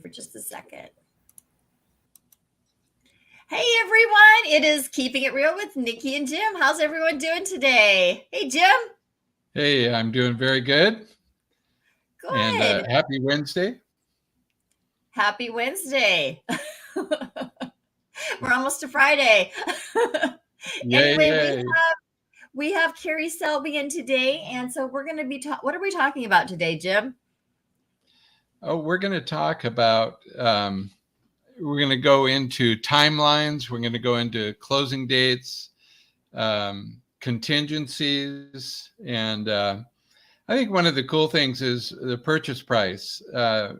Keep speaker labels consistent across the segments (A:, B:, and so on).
A: For just a second. Hey everyone, it is Keeping It Real with Nikki and Jim. How's everyone doing today? Hey Jim.
B: Hey, I'm doing very good. And
A: Good.
B: happy Wednesday.
A: Happy Wednesday. We're almost to Friday.
B: Yay,
A: Anyway,
B: yay.
A: we have Carrie Selby in today, and so we're going to be what are we talking about today, Jim?
B: Oh, we're going to talk about, we're going to go into timelines. We're going to go into closing dates, contingencies. And I think one of the cool things is the purchase price.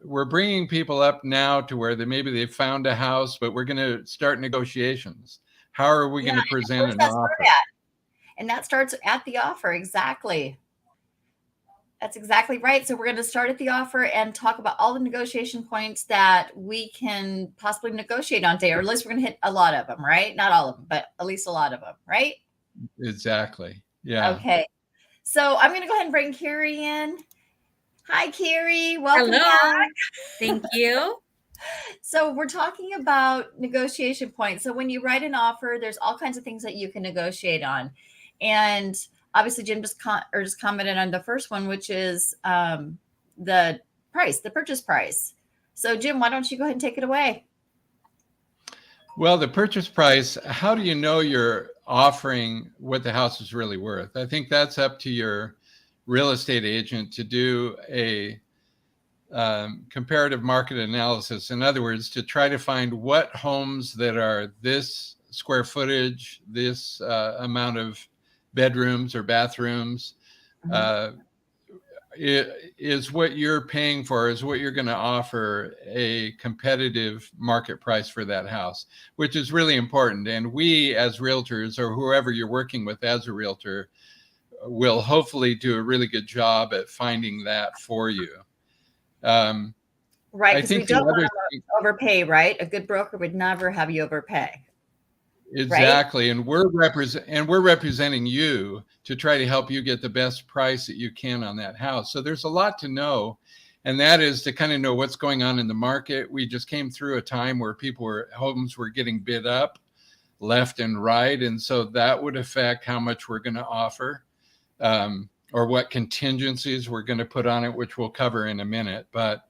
B: We're bringing people up now to where maybe they found a house, but we're going to start negotiations. How are we going to present an offer?
A: And that starts at the offer. Exactly. That's exactly right. So we're going to start at the offer and talk about all the negotiation points that we can possibly negotiate on today, or at least we're going to hit a lot of them, right? Not all of them, but at least a lot of them, right?
B: Exactly. Yeah.
A: Okay. So I'm going to go ahead and bring Carrie in. Hi, Carrie. Welcome
C: Hello.
A: back.
C: Thank you.
A: So we're talking about negotiation points. So when you write an offer, there's all kinds of things that you can negotiate on. And obviously Jim just commented on the first one, which is the price, the purchase price. So Jim, why don't you go ahead and take it away?
B: Well, the purchase price, how do you know you're offering what the house is really worth? I think that's up to your real estate agent to do a comparative market analysis. In other words, to try to find what homes that are this square footage, this amount of bedrooms or bathrooms, is what you're paying for, is what you're going to offer a competitive market price for that house, which is really important. And we as realtors, or whoever you're working with as a realtor, will hopefully do a really good job at finding that for you.
A: Right, because we don't want to overpay, right? A good broker would never have you overpay.
B: Exactly. Right? And we're representing you to try to help you get the best price that you can on that house. So there's a lot to know. And that is to kind of know what's going on in the market. We just came through a time where homes were getting bid up left and right. And so that would affect how much we're going to offer, or what contingencies we're going to put on it, which we'll cover in a minute. But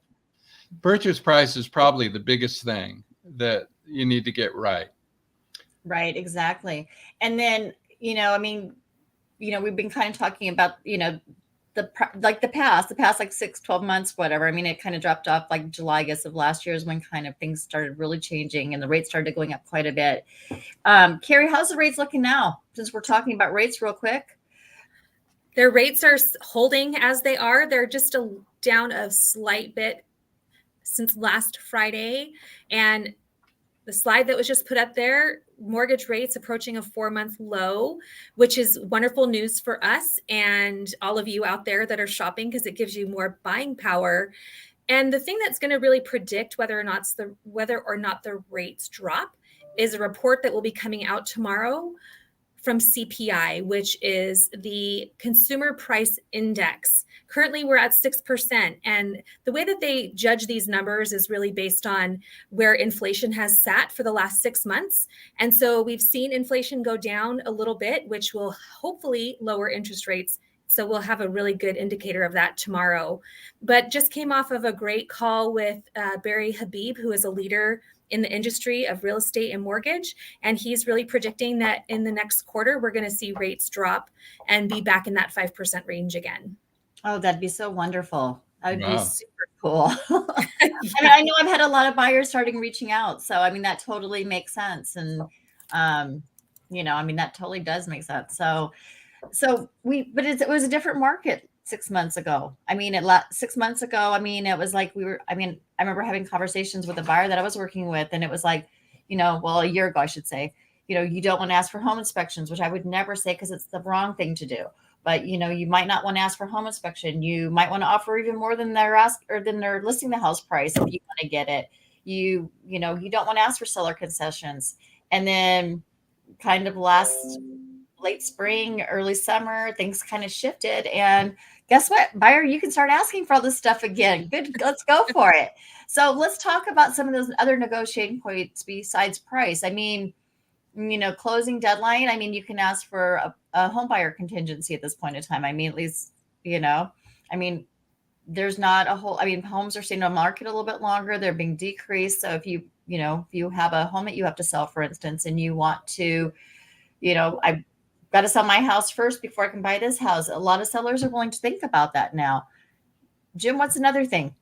B: purchase price is probably the biggest thing that you need to get right.
A: Right, exactly. And then, we've been kind of talking about, the past like 6-12 months, whatever. I mean, it kind of dropped off like July, I guess, of last year is when kind of things started really changing and the rates started going up quite a bit. Carrie, how's the rates looking now? Since we're talking about rates real quick.
C: Their rates are holding as they are. They're just down a slight bit since last Friday. And the slide that was just put up there, mortgage rates approaching a 4-month low, which is wonderful news for us and all of you out there that are shopping, because it gives you more buying power. And the thing that's going to really predict whether or not the rates drop is a report that will be coming out tomorrow from CPI, which is the Consumer Price Index. Currently, we're at 6%. And the way that they judge these numbers is really based on where inflation has sat for the last 6 months. And so we've seen inflation go down a little bit, which will hopefully lower interest rates. So we'll have a really good indicator of that tomorrow. But just came off of a great call with Barry Habib, who is a leader in the industry of real estate and mortgage. And he's really predicting that in the next quarter, we're going to see rates drop and be back in that 5% range again.
A: Oh, that'd be so wonderful. That would be super cool. I mean, I know I've had a lot of buyers starting reaching out. So, I mean, that totally makes sense. And, that totally does make sense. But it was a different market 6 months ago. I mean, 6 months ago, it was like I remember having conversations with a buyer that I was working with, and it was like, a year ago, I should say, you don't want to ask for home inspections, which I would never say because it's the wrong thing to do. But, you might not want to ask for home inspection. You might want to offer even more than they're listing the house price if you want to get it. You don't want to ask for seller concessions. And then kind of last late spring, early summer, things kind of shifted. And guess what, buyer, you can start asking for all this stuff again. Good, let's go for it. So let's talk about some of those other negotiating points besides price. I mean, closing deadline. I mean, you can ask for a home buyer contingency at this point in time. I mean, at least, I mean, there's not a whole, I mean, homes are staying on market a little bit longer. They're being decreased. So if if you have a home that you have to sell, for instance, and you want to, I've got to sell my house first before I can buy this house. A lot of sellers are willing to think about that now. Jim, what's another thing?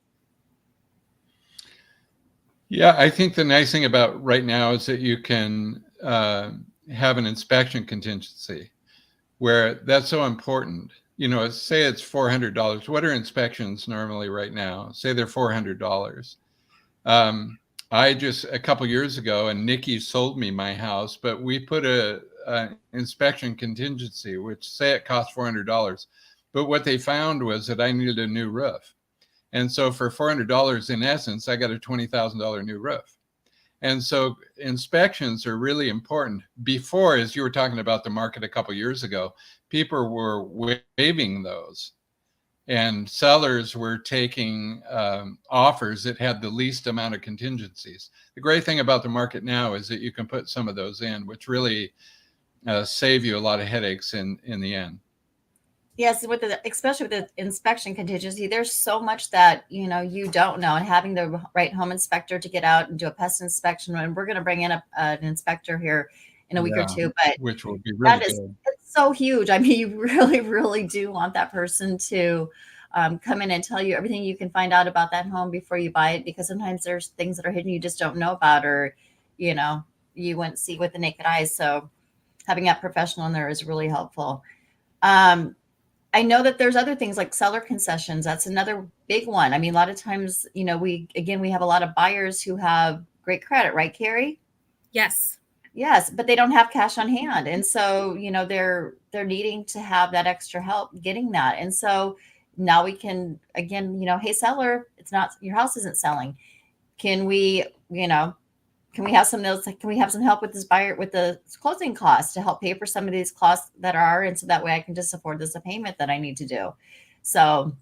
B: Yeah, I think the nice thing about right now is that you can have an inspection contingency where that's so important. Say it's $400. What are inspections normally right now? Say they're $400. A couple years ago, and Niki sold me my house, but we put a inspection contingency, which say it cost $400. But what they found was that I needed a new roof. And so for $400, in essence, I got a $20,000 new roof. And so inspections are really important. Before, as you were talking about the market a couple years ago, people were waiving those. And sellers were taking offers that had the least amount of contingencies. The great thing about the market now is that you can put some of those in, which really save you a lot of headaches in the end.
A: Yes, especially with the inspection contingency, there's so much that you don't know, and having the right home inspector to get out and do a pest inspection. And we're going to bring in an inspector here in a week or two, but
B: which will be really
A: good. It's so huge. I mean, you really, really do want that person to come in and tell you everything you can find out about that home before you buy it, because sometimes there's things that are hidden you just don't know about, or you wouldn't see with the naked eye. So having that professional in there is really helpful. I know that there's other things like seller concessions. That's another big one. I mean, a lot of times, we have a lot of buyers who have great credit, right, Carrie?
C: Yes.
A: Yes, but they don't have cash on hand. And so, they're needing to have that extra help getting that. And so now we can, again, hey, seller, your house isn't selling. Can we have some of those? Can we have some help with this buyer with the closing costs to help pay for some of these costs that are, and so that way I can just afford this payment that I need to do. So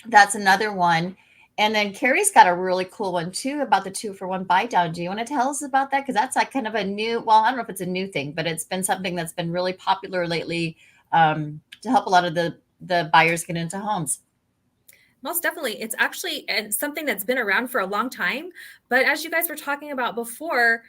A: that's another one. And then Carrie's got a really cool one too about the 2-for-1 buy down. Do you want to tell us about that? Because that's like kind of a new, well, I don't know if it's a new thing, but it's been something that's been really popular lately to help a lot of the buyers get into homes.
C: Most definitely. It's actually something that's been around for a long time. But as you guys were talking about before,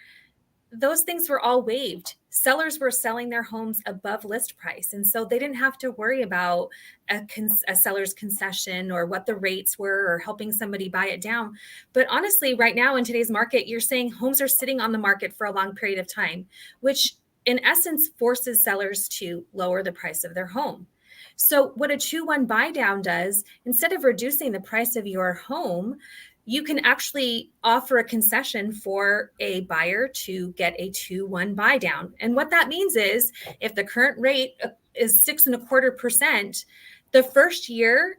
C: those things were all waived. Sellers were selling their homes above list price. And so they didn't have to worry about a seller's concession or what the rates were or helping somebody buy it down. But honestly, right now in today's market, you're saying homes are sitting on the market for a long period of time, which in essence forces sellers to lower the price of their home. So what a 2-1 buy down does, instead of reducing the price of your home, you can actually offer a concession for a buyer to get a 2-1 buy down. And what that means is if the current rate is 6.25%, the first year,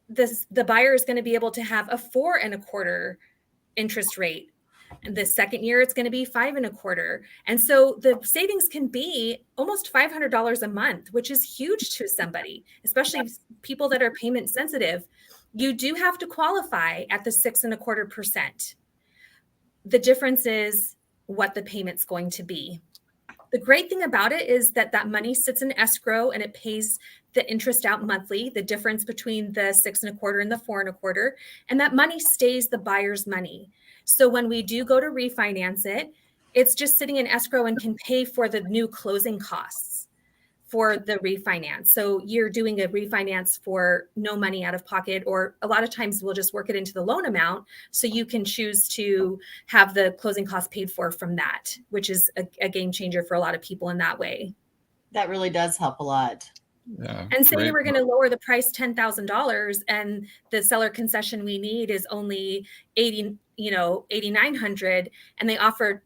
C: the buyer is going to be able to have a 4.25% interest rate. And the second year, it's going to be 5.25%. And so the savings can be almost $500 a month, which is huge to somebody, especially people that are payment sensitive. You do have to qualify at the 6.25%. The difference is what the payment's going to be. The great thing about it is that money sits in escrow and it pays the interest out monthly, the difference between the 6.25% and the 4.25%, and that money stays the buyer's money. So when we do go to refinance it, it's just sitting in escrow and can pay for the new closing costs for the refinance. So you're doing a refinance for no money out of pocket, or a lot of times we'll just work it into the loan amount. So you can choose to have the closing costs paid for from that, which is a game changer for a lot of people in that way.
A: That really does help a lot.
B: Yeah,
C: and say they were going to lower the price $10,000 and the seller concession we need is only $8,900, and they offer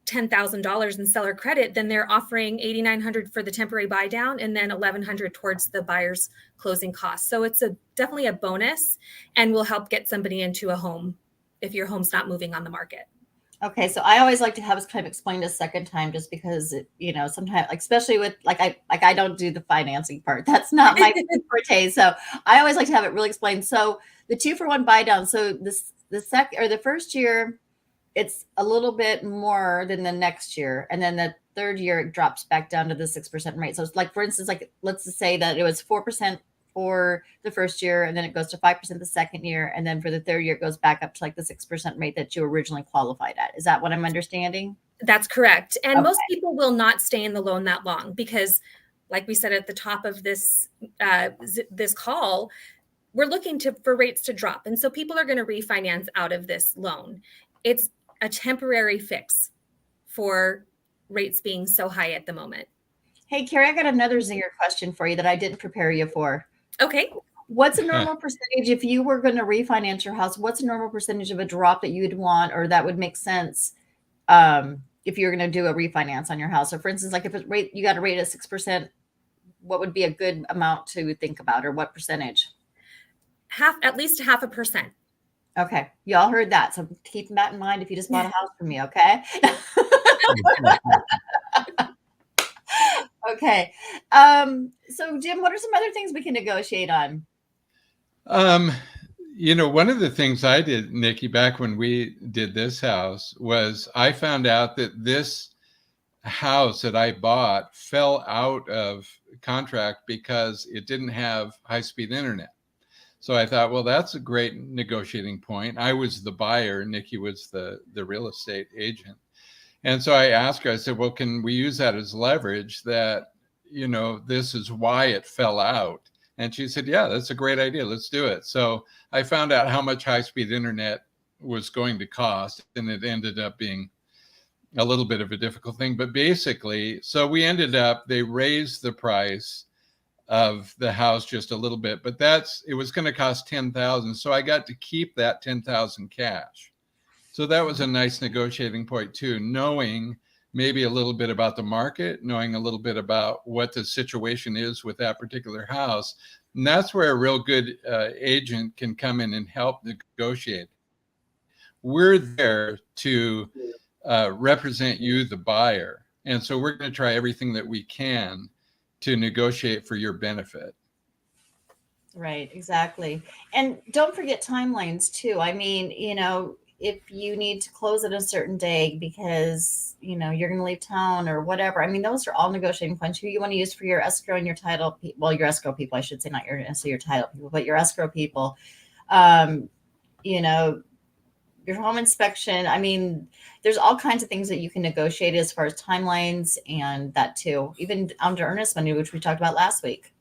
C: $10,000 in seller credit, then they're offering $8,900 for the temporary buy down and then $1,100 towards the buyer's closing costs. So it's definitely a bonus and will help get somebody into a home if your home's not moving on the market.
A: Okay, so I always like to have it kind of explained a second time, just because sometimes, like, especially with I don't do the financing part. That's not my forte. So I always like to have it really explained. So the 2-for-1 buy down. So the first year, it's a little bit more than the next year, and then the third year it drops back down to the 6% rate. So it's like, for instance, like let's just say that it was 4% for the first year, and then it goes to 5% the second year, and then for the third year it goes back up to like the 6% rate that you originally qualified at. Is that what I'm understanding?
C: That's correct. And
A: Okay.
C: most people will not stay in the loan that long because, like we said at the top of this call, we're looking for rates to drop. And so people are going to refinance out of this loan. It's a temporary fix for rates being so high at the moment.
A: Hey, Carrie, I got another zinger question for you that I didn't prepare you for.
C: Okay.
A: What's a normal percentage if you were going to refinance your house? What's a normal percentage of a drop that you'd want, or that would make sense if you're going to do a refinance on your house? So, for instance, like if you got a rate at 6%, what would be a good amount to think about, or what percentage?
C: At least 0.5%.
A: Okay, y'all heard that. So keep that in mind if you just bought a house from me. Okay. Okay. So Jim, what are some other things we can negotiate on?
B: One of the things I did, Nikki, back when we did this house, was I found out that this house that I bought fell out of contract because it didn't have high-speed internet. So I thought, well, that's a great negotiating point. I was the buyer, Nikki was the real estate agent. And so I asked her, I said, well, can we use that as leverage that, this is why it fell out? And she said, yeah, that's a great idea. Let's do it. So I found out how much high-speed internet was going to cost, and it ended up being a little bit of a difficult thing. But basically, so they raised the price of the house just a little bit, but it was going to cost $10,000. So I got to keep that $10,000 cash. So that was a nice negotiating point too, knowing maybe a little bit about the market, knowing a little bit about what the situation is with that particular house. And that's where a real good agent can come in and help negotiate. We're there to represent you, the buyer. And so we're going to try everything that we can to negotiate for your benefit.
A: Right, exactly. And don't forget timelines too. I mean, if you need to close it a certain day because, you're going to leave town or whatever. I mean, those are all negotiating points. Who you want to use for your escrow and your title. Well, your escrow people, I should say, not your title people, but your escrow people. Your home inspection. I mean, there's all kinds of things that you can negotiate as far as timelines and that too, even under earnest money, which we talked about last week.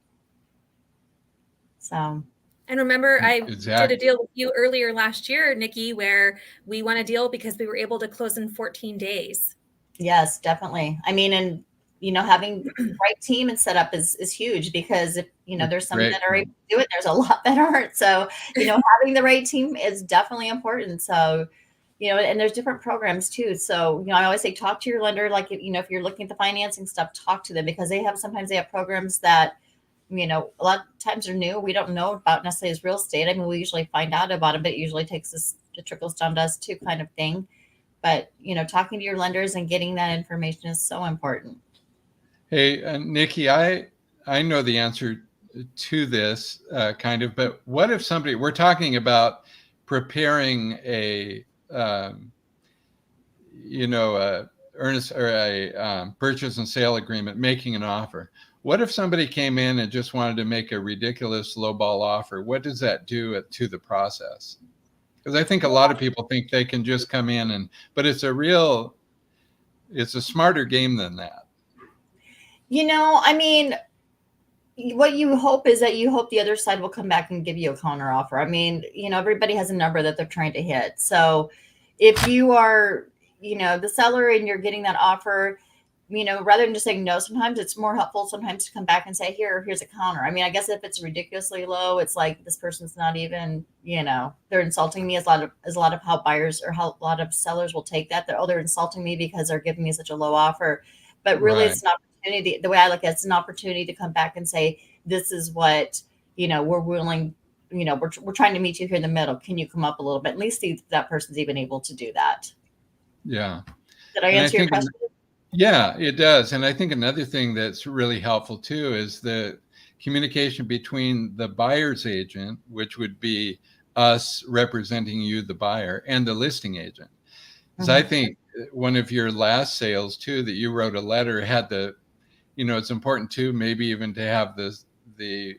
A: So.
C: And remember, I did a deal with you earlier last year, Nikki, where we won a deal because we were able to close in 14 days.
A: Yes, definitely. I mean, and having the right team and set up is huge, because if there's some that are able to do it, there's a lot that aren't. So having the right team is definitely important. So and there's different programs too. So I always say, talk to your lender. Like if you're looking at the financing stuff, talk to them, because sometimes they have programs that a lot of times are new. We don't know about necessarily as real estate. I mean, we usually find out about it, but it usually takes us, it trickles down to us too, kind of thing. But talking to your lenders and getting that information is so important.
B: Hey, Nikki, I know the answer to this kind of, but what if we're talking about preparing a earnest or a purchase and sale agreement, making an offer. What if somebody came in and just wanted to make a ridiculous lowball offer? What does that do to the process? Because I think a lot of people think they can just come in but it's a smarter game than that.
A: I mean, what you hope is that the other side will come back and give you a counter offer. I mean, everybody has a number that they're trying to hit. So if you are, the seller and you're getting that offer, rather than just saying no, sometimes it's more helpful sometimes to come back and say, here's a counter. I mean, I guess if it's ridiculously low, it's like, this person's not even, they're insulting me, as a lot of how buyers or how a lot of sellers will take that. They're insulting me because they're giving me such a low offer. But really, It's an opportunity. The way I look at it, it's an opportunity to come back and say, this is what, we're willing, we're trying to meet you here in the middle. Can you come up a little bit? At least see if that person's even able to do that.
B: Yeah.
A: Did I
B: And I
A: answer your
B: think,
A: question?
B: yeah, it does. And I think another thing that's really helpful too is the communication between the buyer's agent, which would be us representing you, the buyer, and the listing agent. Because I think one of your last sales too, that you wrote a letter, had the, it's important too, maybe even to have the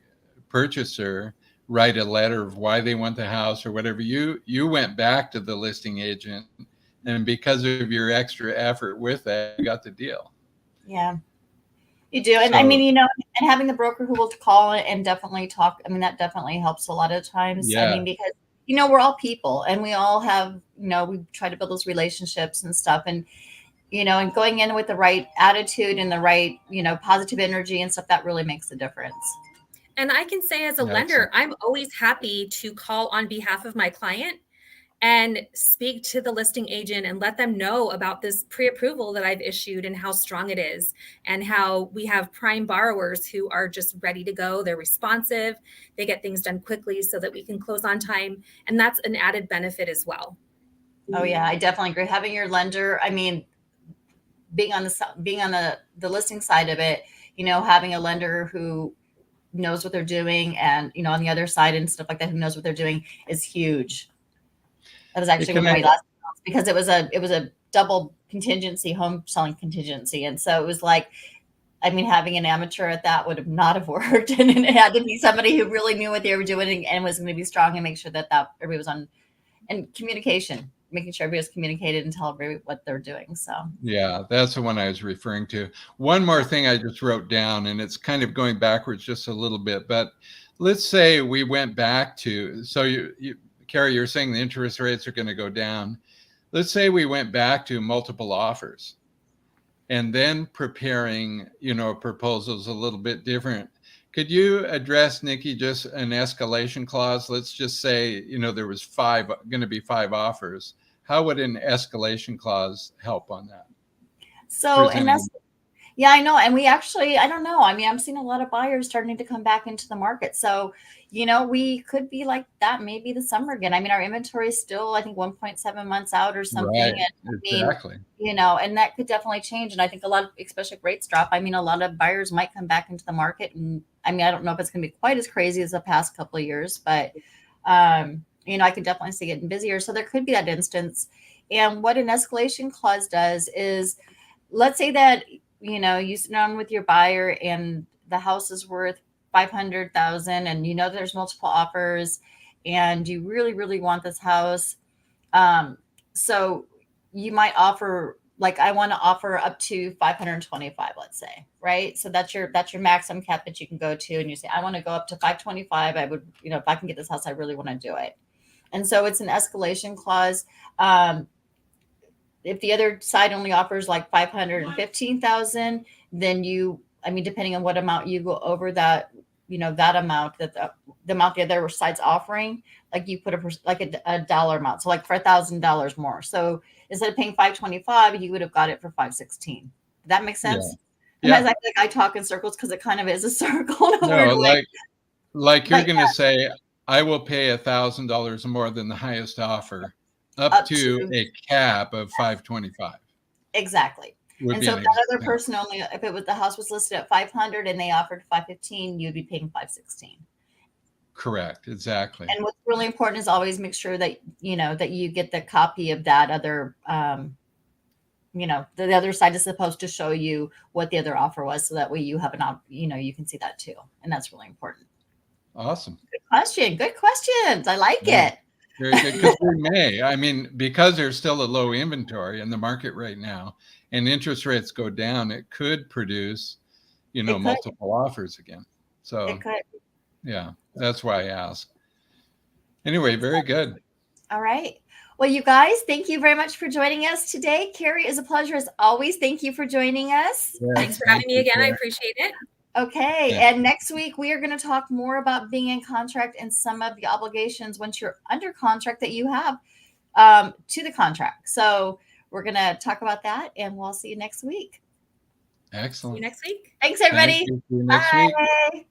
B: purchaser write a letter of why they want the house or whatever. You went back to the listing agent, and because of your extra effort with that, you got the deal.
A: Yeah, you do. And I mean, and having the broker who will call and definitely talk, I mean, that definitely helps a lot of times.
B: Yeah.
A: I mean, because, we're all people and we all have, we try to build those relationships and stuff. And, and going in with the right attitude and the right, positive energy and stuff, that really makes a difference.
C: And I can say as a lender, I'm always happy to call on behalf of my client and speak to the listing agent and let them know about this pre-approval that I've issued and how strong it is, and how we have prime borrowers who are just ready to go. They're responsive. They get things done quickly so that we can close on time. And that's an added benefit as well.
A: Oh yeah, I definitely agree. Having your lender, I mean, being on the listing side of it, having a lender who knows what they're doing, and on the other side and stuff like that, who knows what they're doing, is huge. That was actually one of my last months, because it was a double contingency, home selling contingency. And so it was like, I mean, having an amateur at that would have not have worked. And it had to be somebody who really knew what they were doing and was going to be strong and make sure that everybody was on, and communication, making sure everybody was communicated and tell everybody what they're doing. So
B: yeah, that's the one I was referring to. One more thing I just wrote down, and it's kind of going backwards just a little bit, but let's say we went back to, so Carrie, you're saying the interest rates are going to go down. Let's say we went back to multiple offers, and then preparing, proposals a little bit different. Could you address, Niki, just an escalation clause? Let's just say, there was going to be 5 offers. How would an escalation clause help on that?
A: So, and that's, yeah, I know. And we actually, I don't know. I mean, I'm seeing a lot of buyers starting to come back into the market. So, we could be like that maybe the summer again. I mean, our inventory is still, I think, 1.7 months out or something.
B: Right.
A: And
B: Exactly.
A: And that could definitely change. And I think a lot of, especially if rates drop, I mean, a lot of buyers might come back into the market. And I mean, I don't know if it's going to be quite as crazy as the past couple of years, but, I could definitely see it getting busier. So there could be that instance. And what an escalation clause does is, let's say that, you sit down with your buyer and the house is worth $500,000, and there's multiple offers, and you really, really want this house. So you might offer, like, I want to offer up to 525, let's say, right? So that's your maximum cap that you can go to, and you say, I want to go up to 525. I would, if I can get this house, I really want to do it. And so it's an escalation clause. If the other side only offers like 515,000, then depending on what amount you go over that, that amount, that the amount the other side's offering, like you put a dollar amount. So like for $1,000 more. So instead of paying 525, you would have got it for 516. Does that make sense? Yeah. I feel like I talk in circles because it kind of is a circle.
B: No, like you're going to say, I will pay $1,000 more than the highest offer, up to a cap of 525.
A: Exactly. And so if that other person only, if the house was listed at 500 and they offered 515, you'd be paying 516.
B: Correct. Exactly.
A: And what's really important is always make sure that, that you get the copy of that other, the other side is supposed to show you what the other offer was. So that way you have you can see that too. And that's really important.
B: Awesome.
A: Good question. Good questions. I like it.
B: Very good. Because because there's still a low inventory in the market right now, and interest rates go down, it could produce, multiple offers again. So
A: it could.
B: Yeah, that's why I asked. Anyway, very good.
A: All right. Well, you guys, thank you very much for joining us today. Carrie, it's a pleasure as always. Thank you for joining us.
C: Yeah, thanks for having me again. I appreciate it.
A: Okay. Yeah. And next week, we are going to talk more about being in contract and some of the obligations once you're under contract that you have to the contract. So we're going to talk about that, and we'll see you next week.
B: Excellent.
C: See you next week.
A: Thanks, everybody.
B: See you next week.